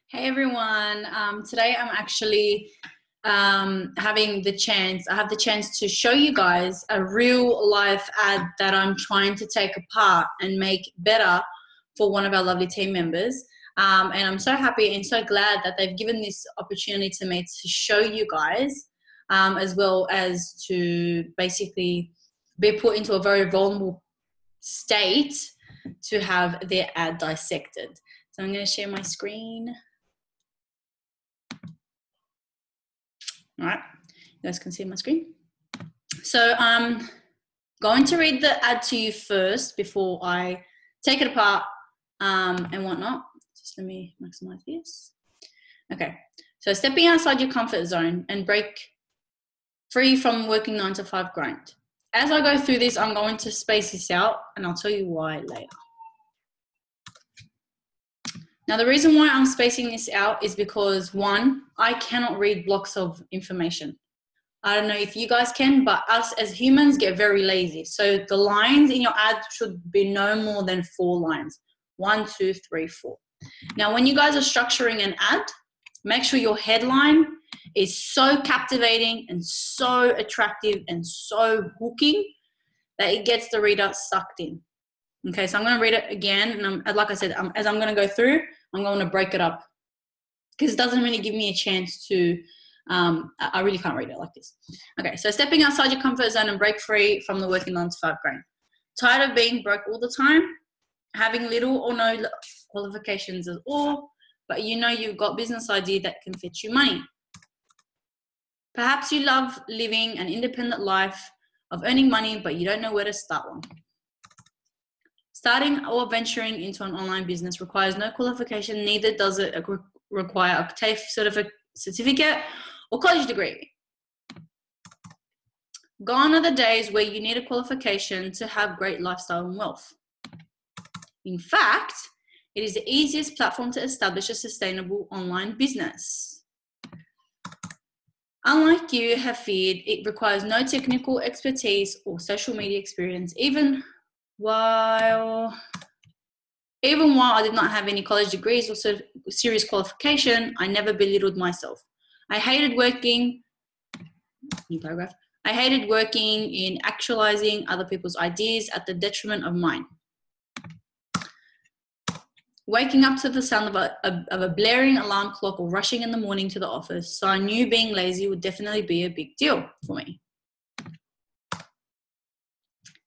Hey everyone, today I'm actually having the chance, I have the chance to show you guys a real life ad that I'm trying to take apart and make better for one of our lovely team members. And I'm so happy and so glad that they've given this opportunity to me to show you guys, as well as to basically be put into a very vulnerable state to have their ad dissected. So I'm going to share my screen. All right, you guys can see my screen. So I'm going to read the ad to you first before I take it apart and whatnot. Just let me maximize this. Okay, so stepping outside your comfort zone and break free from working 9 to 5 grind. As I go through this, I'm going to space this out and I'll tell you why later. Now, the reason why I'm spacing this out is because, one, I cannot read blocks of information. I don't know if you guys can, but us as humans get very lazy. So the lines in your ad should be no more than 4 lines. 1, 2, 3, 4. Now, when you guys are structuring an ad, make sure your headline is so captivating and so attractive and so hooking that it gets the reader sucked in. Okay, so I'm going to read it again. And like I said, as I'm going to go through, I'm going to break it up because it doesn't really give me a chance to, I really can't read it like this. Okay, so stepping outside your comfort zone and break free from the working 9 to 5 grind. Tired of being broke all the time, having little or no qualifications at all, but you know you've got business idea that can fetch you money. Perhaps you love living an independent life of earning money, but you don't know where to start one. Starting or venturing into an online business requires no qualification, neither does it require a TAFE certificate or college degree. Gone are the days where you need a qualification to have great lifestyle and wealth. In fact, it is the easiest platform to establish a sustainable online business. Unlike you have feared, it requires no technical expertise or social media experience, even while I did not have any college degrees or serious qualification, I never belittled myself. I hated working in actualizing other people's ideas at the detriment of mine. Waking up to the sound of a blaring alarm clock or rushing in the morning to the office, so I knew being lazy would definitely be a big deal for me.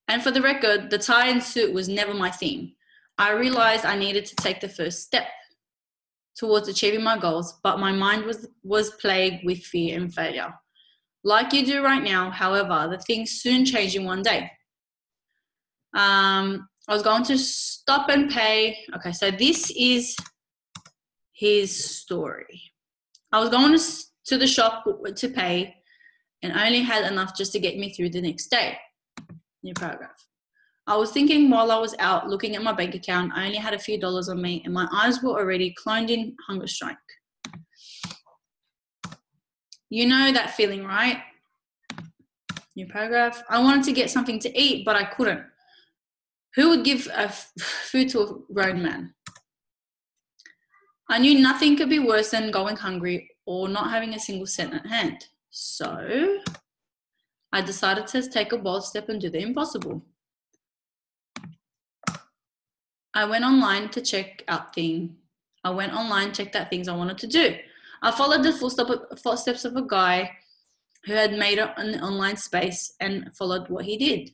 And for the record, the tie and suit was never my thing. I realized I needed to take the first step towards achieving my goals, but my mind was plagued with fear and failure. Like you do right now, however, the things soon changed in one day. I was going to stop and pay. Okay, so this is his story. I was going to the shop to pay and only had enough just to get me through the next day. New paragraph. I was thinking while I was out looking at my bank account, I only had a few dollars on me and my eyes were already cloned in hunger strike. You know that feeling, right? New paragraph. I wanted to get something to eat, but I couldn't. Who would give food to a grown man? I knew nothing could be worse than going hungry or not having a single cent at hand. So I decided to take a bold step and do the impossible. I went online to check out things I wanted to do. I followed the footsteps of a guy who had made an online space and followed what he did.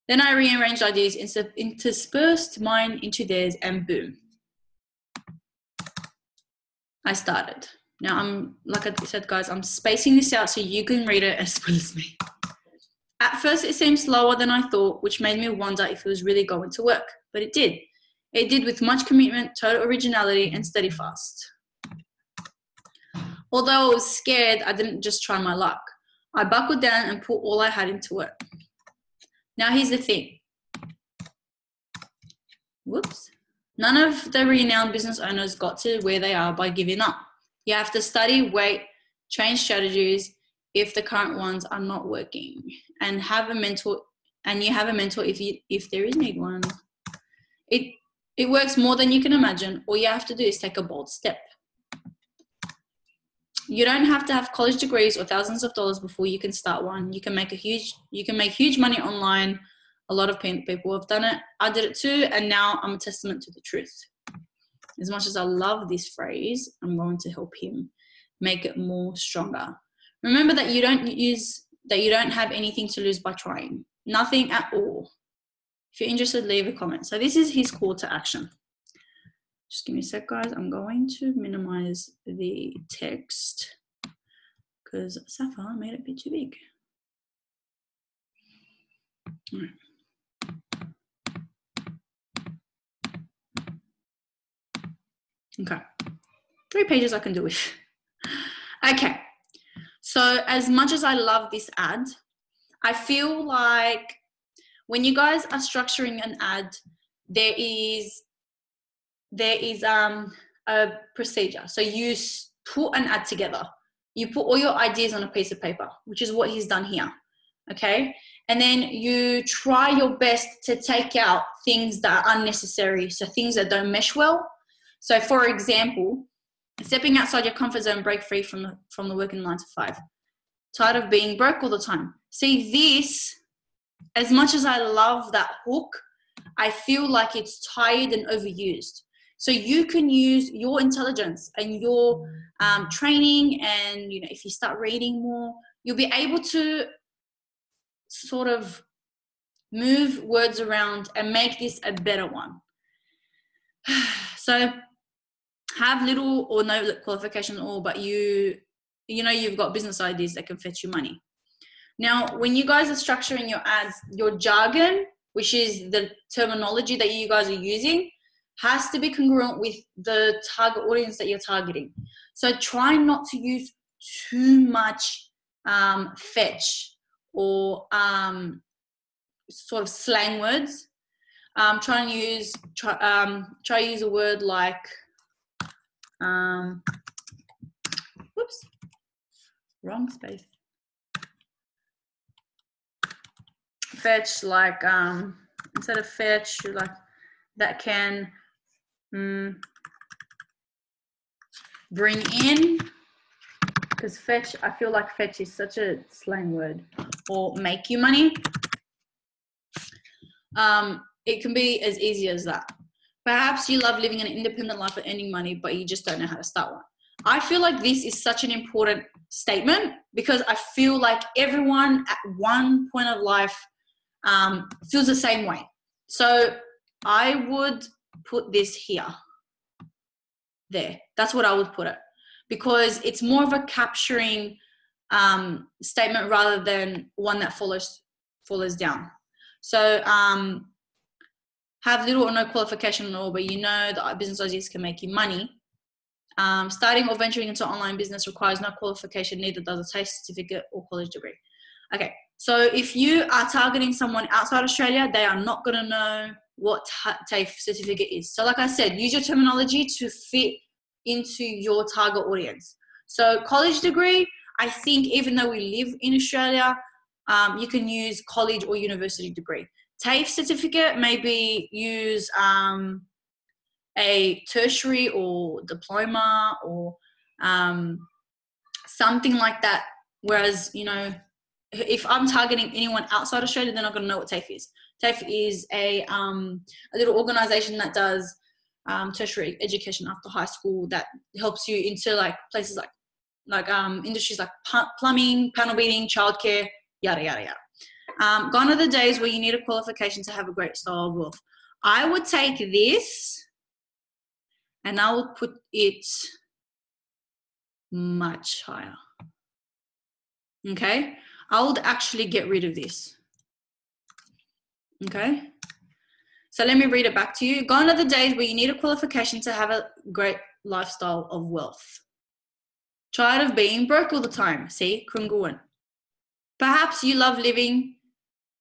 Then I rearranged ideas, interspersed mine into theirs, and boom. I started. Now like I said, guys, I'm spacing this out so you can read it as well as me. At first, it seemed slower than I thought, which made me wonder if it was really going to work. But it did. It did with much commitment, total originality, and steady fast. Although I was scared, I didn't just try my luck. I buckled down and put all I had into it. Now, here's the thing. Whoops. None of the renowned business owners got to where they are by giving up. You have to study, wait, change strategies if the current ones are not working, and have a mentor. And you have a mentor if there is need one. It works more than you can imagine. All you have to do is take a bold step. You don't have to have college degrees or thousands of dollars before you can start one. You can make huge money online. A lot of people have done it. I did it too, and now I'm a testament to the truth. As much as I love this phrase, I'm going to help him make it more stronger. Remember that you don't have anything to lose by trying. Nothing at all. If you're interested, leave a comment. So this is his call to action. Just give me a sec, guys. I'm going to minimize the text because Safa made it a bit too big. All right. Okay, 3 pages I can do with. Okay, so as much as I love this ad, I feel like when you guys are structuring an ad, there is a procedure. So you put an ad together. You put all your ideas on a piece of paper, which is what he's done here. Okay, and then you try your best to take out things that are unnecessary, so things that don't mesh well. So for example, stepping outside your comfort zone, break free from the working 9 to 5. Tired of being broke all the time. See, this, as much as I love that hook, I feel like it's tired and overused. So you can use your intelligence and your training, and if you start reading more, you'll be able to sort of move words around and make this a better one. So have little or no qualification at all, but you've got business ideas that can fetch you money. Now, when you guys are structuring your ads, your jargon, which is the terminology that you guys are using, has to be congruent with the target audience that you're targeting. So try not to use too much fetch or sort of slang words. Try to use a word like whoops, wrong space. Fetch, like instead of fetch, like that can bring in, because fetch, I feel like fetch is such a slang word, or make you money. It can be as easy as that. Perhaps you love living an independent life and earning money, but you just don't know how to start one. I feel like this is such an important statement because I feel like everyone at one point of life feels the same way. So I would put this here, there. That's what I would put it, because it's more of a capturing statement rather than one that follows down. So have little or no qualification at all, but that business ideas can make you money. Starting or venturing into online business requires no qualification, neither does a TAFE certificate or college degree. Okay, so if you are targeting someone outside Australia, they are not going to know what TAFE certificate is. So like I said, use your terminology to fit into your target audience. So college degree, I think even though we live in Australia, you can use college or university degree. TAFE certificate, maybe use a tertiary or diploma or something like that. Whereas, if I'm targeting anyone outside Australia, they're not going to know what TAFE is. TAFE is a little organization that does tertiary education after high school that helps you into like places like industries like plumbing, panel beating, childcare, yada, yada, yada. Gone are the days where you need a qualification to have a great style of wealth. I would take this and I would put it much higher. Okay? I would actually get rid of this. Okay? So let me read it back to you. Gone are the days where you need a qualification to have a great lifestyle of wealth. Tired of being broke all the time. See? Congruent. Perhaps you love living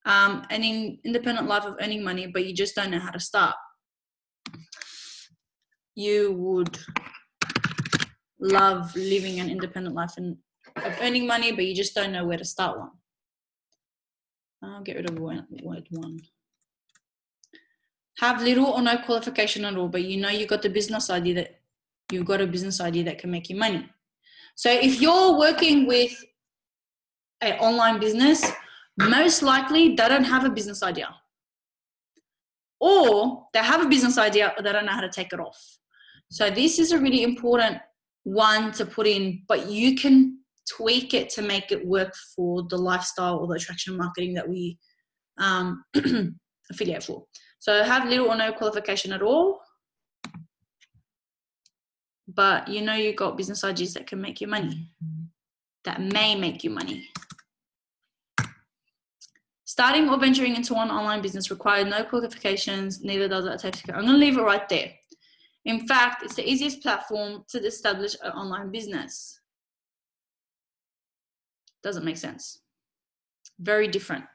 an independent life of earning money, but you just don't know how to start. You would love living an independent life of earning money, but you just don't know where to start one. I'll get rid of word one. Have little or no qualification at all, but you know you've got a business idea that can make you money. So if you're working with an online business, most likely they don't have a business idea. Or they have a business idea, but they don't know how to take it off. So this is a really important one to put in, but you can tweak it to make it work for the lifestyle or the attraction marketing that we affiliate for. So have little or no qualification at all, but you know you've got business ideas that can make you money, that may make you money. Starting or venturing into one online business requires no qualifications, neither does it take. I'm going to leave it right there. In fact, it's the easiest platform to establish an online business. Doesn't make sense. Very different.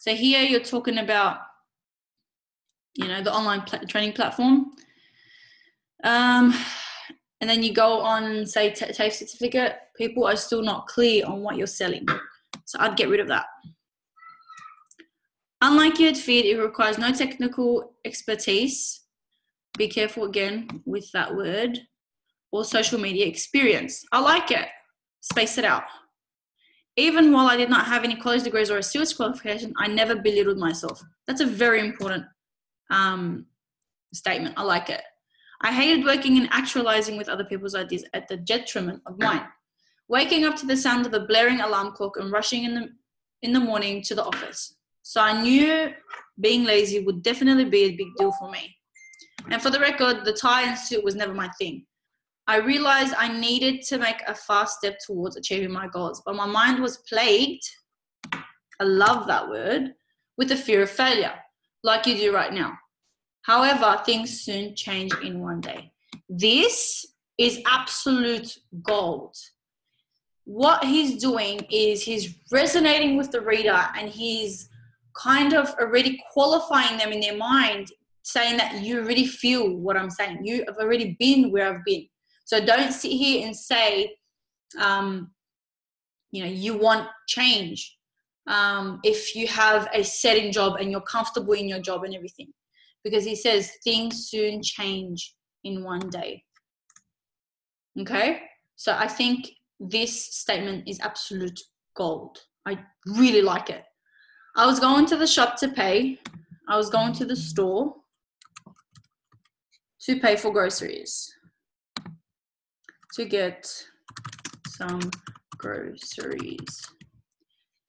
So here you're talking about, you know, the online training platform. And then you go on and say TAFE certificate. People are still not clear on what you're selling. So I'd get rid of that. Unlike your feed, it requires no technical expertise. Be careful again with that word. Or social media experience. I like it. Space it out. Even while I did not have any college degrees or a serious qualification, I never belittled myself. That's a very important statement. I like it. I hated working and actualizing with other people's ideas at the detriment of mine. Waking up to the sound of the blaring alarm clock and rushing in the morning to the office. So I knew being lazy would definitely be a big deal for me. And for the record, the tie and suit was never my thing. I realized I needed to make a fast step towards achieving my goals, but my mind was plagued, I love that word, with the fear of failure, like you do right now. However, things soon change in one day. This is absolute gold. What he's doing is he's resonating with the reader and he's kind of already qualifying them in their mind, saying that you already feel what I'm saying. You have already been where I've been. So don't sit here and say, you want change. If you have a setting job and you're comfortable in your job and everything. Because he says things soon change in one day. Okay? So I think this statement is absolute gold. I really like it. I was going to the shop to pay. I was going to the store to pay for groceries. To get some groceries.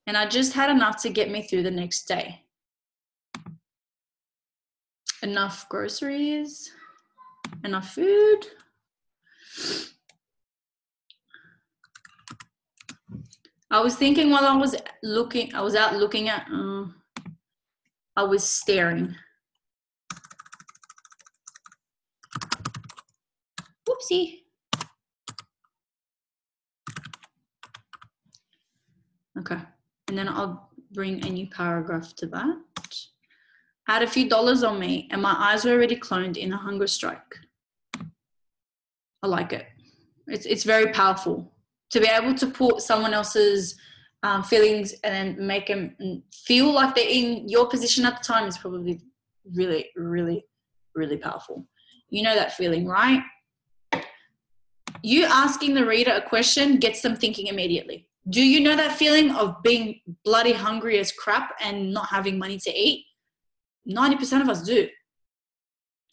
And I just had enough to get me through the next day. Enough groceries, enough food. I was thinking while I was out looking at, I was staring. Whoopsie. Okay, and then I'll bring a new paragraph to that. I had a few dollars on me and my eyes were already cloned in a hunger strike. I like it. It's very powerful to be able to put someone else's feelings and then make them feel like they're in your position at the time is probably really, really, really powerful. You know that feeling, right? You asking the reader a question gets them thinking immediately. Do you know that feeling of being bloody hungry as crap and not having money to eat? 90% of us do.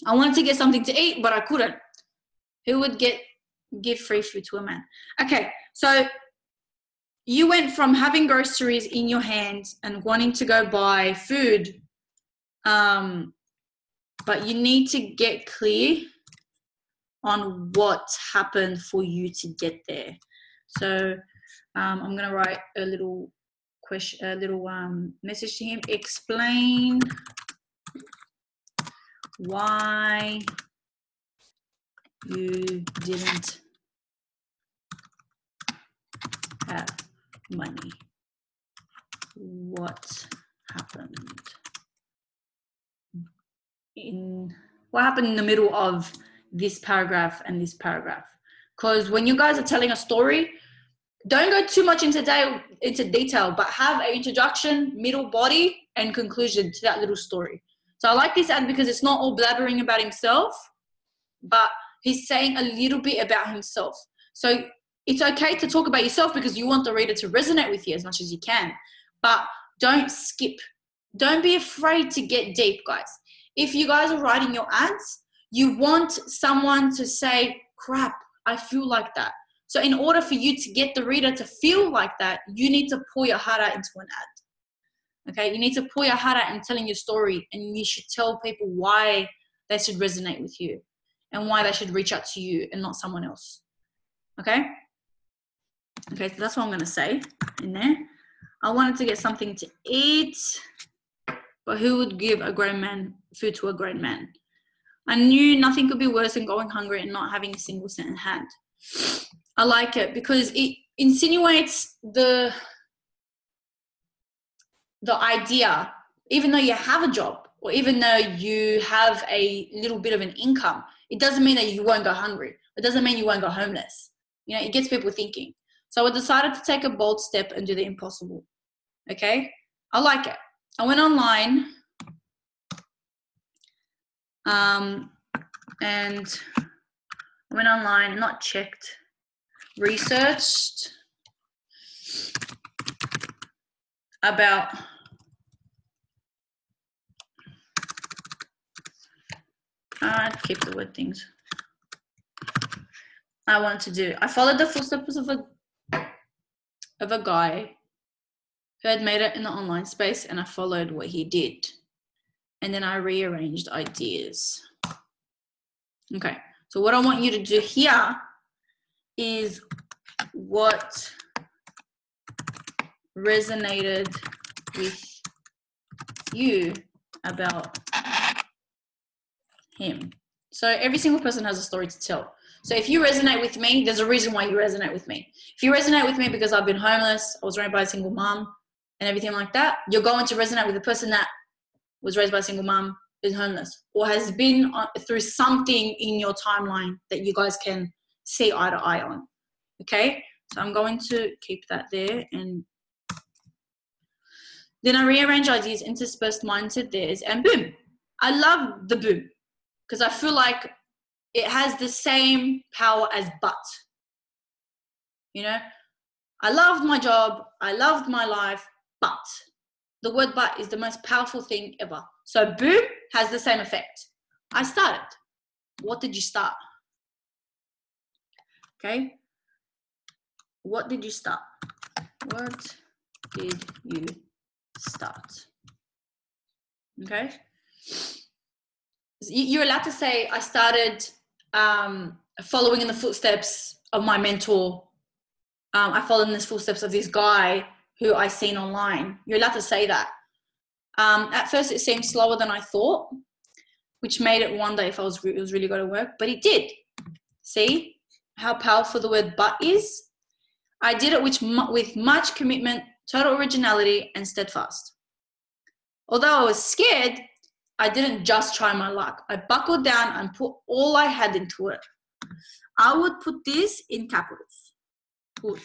I wanted to get something to eat, but I couldn't. Who would give free food to a man? Okay, so you went from having groceries in your hands and wanting to go buy food, but you need to get clear on what happened for you to get there. So I'm going to write a little message to him. Explain why you didn't have money. What happened? What happened in the middle of this paragraph and this paragraph? Because when you guys are telling a story, don't go too much into detail, but have an introduction, middle, body, and conclusion to that little story. So I like this ad because it's not all blabbering about himself, but he's saying a little bit about himself. So it's okay to talk about yourself because you want the reader to resonate with you as much as you can, but don't skip. Don't be afraid to get deep, guys. If you guys are writing your ads, you want someone to say, crap, I feel like that. So in order for you to get the reader to feel like that, you need to pour your heart out into an ad. Okay, you need to pour your heart out in telling your story, and you should tell people why they should resonate with you and why they should reach out to you and not someone else. Okay? Okay, so that's what I'm going to say in there. I wanted to get something to eat, but who would give a grown man food to a grown man? I knew nothing could be worse than going hungry and not having a single cent in hand. I like it because it insinuates the idea, even though you have a job or even though you have a little bit of an income, it doesn't mean that you won't go hungry. It doesn't mean you won't go homeless. You know, it gets people thinking. So I decided to take a bold step and do the impossible. Okay? I like it. I went online not checked, researched about I'd keep the word things I wanted to do. I followed the footsteps of a guy who had made it in the online space, and I followed what he did. And then I rearranged ideas. Okay, so what I want you to do here is what resonated with you about him. So every single person has a story to tell. So if you resonate with me, there's a reason why you resonate with me. If you resonate with me because I've been homeless, I was raised by a single mom and everything like that, you're going to resonate with the person that was raised by a single mom, is homeless, or has been through something in your timeline that you guys can see eye to eye on. Okay? So I'm going to keep that there, and then I rearrange ideas, interspersed mindset theirs, and boom. I love the boom because I feel like it has the same power as but. You know, I loved my job, I loved my life, but the word but is the most powerful thing ever. So boom has the same effect. I started. What did you start? Okay. What did you start? What did you start? Okay. You're allowed to say, I started following in the footsteps of my mentor. I followed in the footsteps of this guy who I seen online. You're allowed to say that. At first, it seemed slower than I thought, which made it wonder if it was really going to work, but it did. See how powerful the word but is? I did it with much commitment, total originality, and steadfast. Although I was scared, I didn't just try my luck. I buckled down and put all I had into it. I would put this in capitals. Put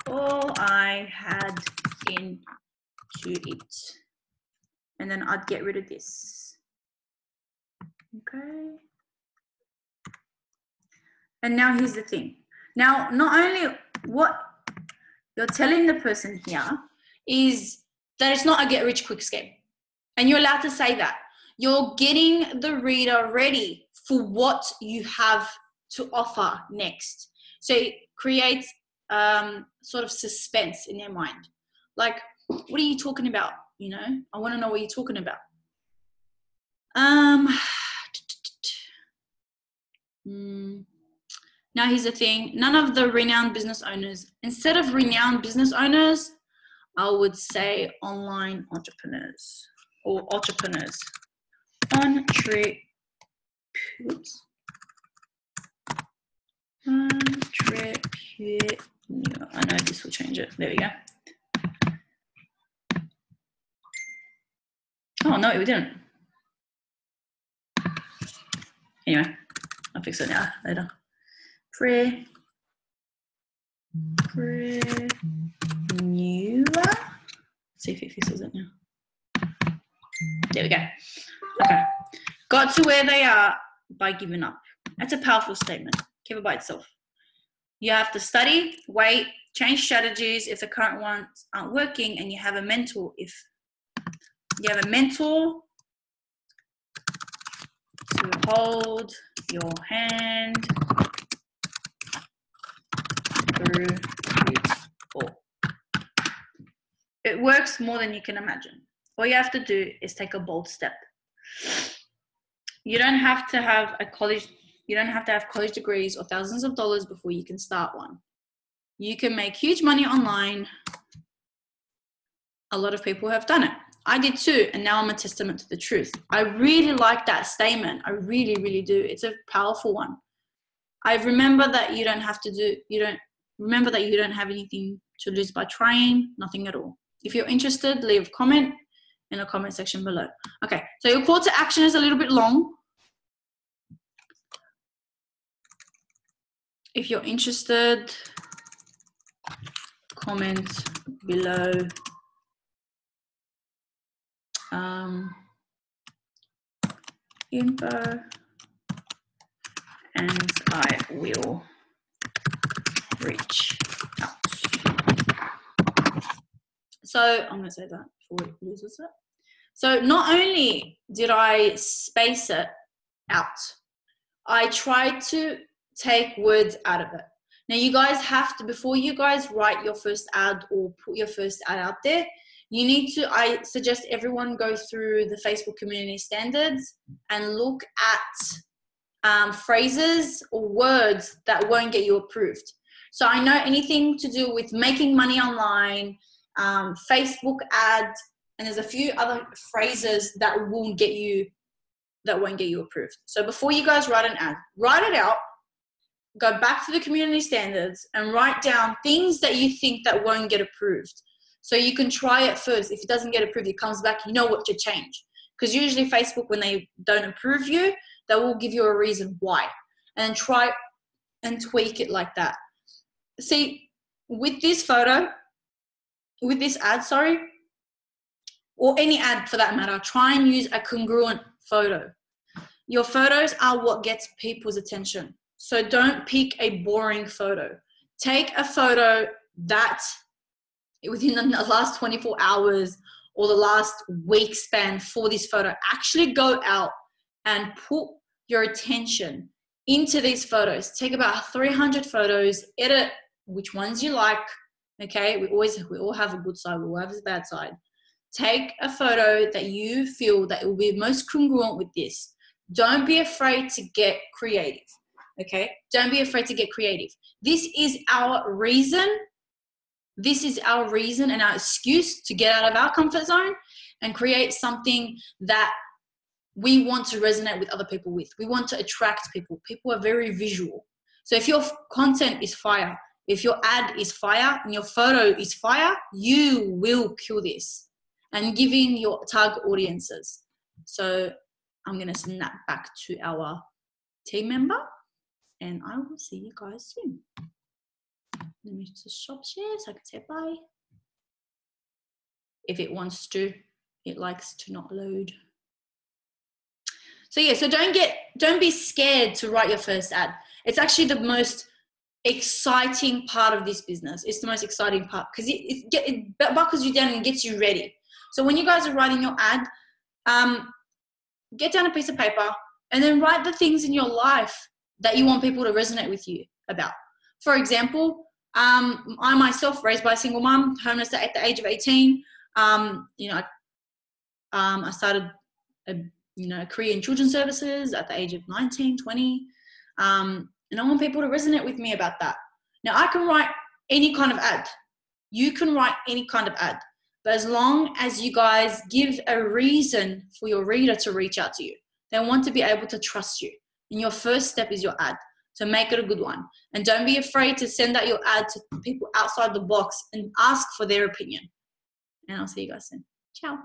all I had into it. And then I'd get rid of this. Okay. And now here's the thing. Now, not only what you're telling the person here is that it's not a get rich quick scheme. And you're allowed to say that. You're getting the reader ready for what you have to offer next. So it creates sort of suspense in their mind. Like, what are you talking about? You know, I want to know what you're talking about. Now here's the thing. None of the renowned business owners, instead of renowned business owners, I would say online entrepreneurs or entrepreneurs. Entrepreneur. I know this will change it. There we go. Oh, no, we didn't. Anyway, I'll fix it now, later. Preneur. See if it fixes it now. There we go. Okay. Got to where they are by giving up. That's a powerful statement. Keep it by itself. You have to study, wait, change strategies if the current ones aren't working, and you have a mentor. If you have a mentor to hold your hand through it all. It works more than you can imagine. All you have to do is take a bold step. You don't have to have college degrees or thousands of dollars before you can start one. You can make huge money online. A lot of people have done it. I did too, and now I'm a testament to the truth. I really like that statement. I really, really do. It's a powerful one. I remember that you don't have anything to lose by trying, nothing at all. If you're interested, leave a comment in the comment section below. Okay, so your call to action is a little bit long. If you're interested, comment below. Info, and I will reach out. So I'm going to say that before it loses it. So not only did I space it out, I tried to take words out of it. Now you guys have to, before you guys write your first ad or put your first ad out there, you need to, I suggest everyone go through the Facebook community standards and look at phrases or words that won't get you approved. So I know anything to do with making money online, Facebook ads, and there's a few other phrases that won't get you approved. So before you guys write an ad, write it out, go back to the community standards and write down things that you think that won't get approved. So you can try it first. If it doesn't get approved, it comes back, you know what to change. Because usually Facebook, when they don't approve you, they will give you a reason why. And try and tweak it like that. See, with this ad, or any ad for that matter, try and use a congruent photo. Your photos are what gets people's attention. So don't pick a boring photo. Take a photo that within the last 24 hours or the last week span for this photo. Actually go out and put your attention into these photos. Take about 300 photos, edit which ones you like. Okay, we all have a good side, we all have a bad side. Take a photo that you feel that it will be most congruent with this. Don't be afraid to get creative. Okay, don't be afraid to get creative. This is our reason and our excuse to get out of our comfort zone and create something that we want to resonate with other people with. We want to attract people. People are very visual. So if your content is fire, if your ad is fire and your photo is fire, you will kill this and giving your target audiences. So I'm going to send that back to our team member and I will see you guys soon. Let me just stop share so I can say bye. If it wants to, it likes to not load. So yeah, so don't be scared to write your first ad. It's actually the most exciting part of this business. It's the most exciting part because it buckles you down and gets you ready. So when you guys are writing your ad, get down a piece of paper and then write the things in your life that you want people to resonate with you about. For example, I myself, raised by a single mom, homeless at the age of 18. I started a career in children's services at the age of 19, 20. And I want people to resonate with me about that. Now, I can write any kind of ad. You can write any kind of ad. But as long as you guys give a reason for your reader to reach out to you, they want to be able to trust you. And your first step is your ad. So make it a good one. And don't be afraid to send out your ad to people outside the box and ask for their opinion. And I'll see you guys soon. Ciao.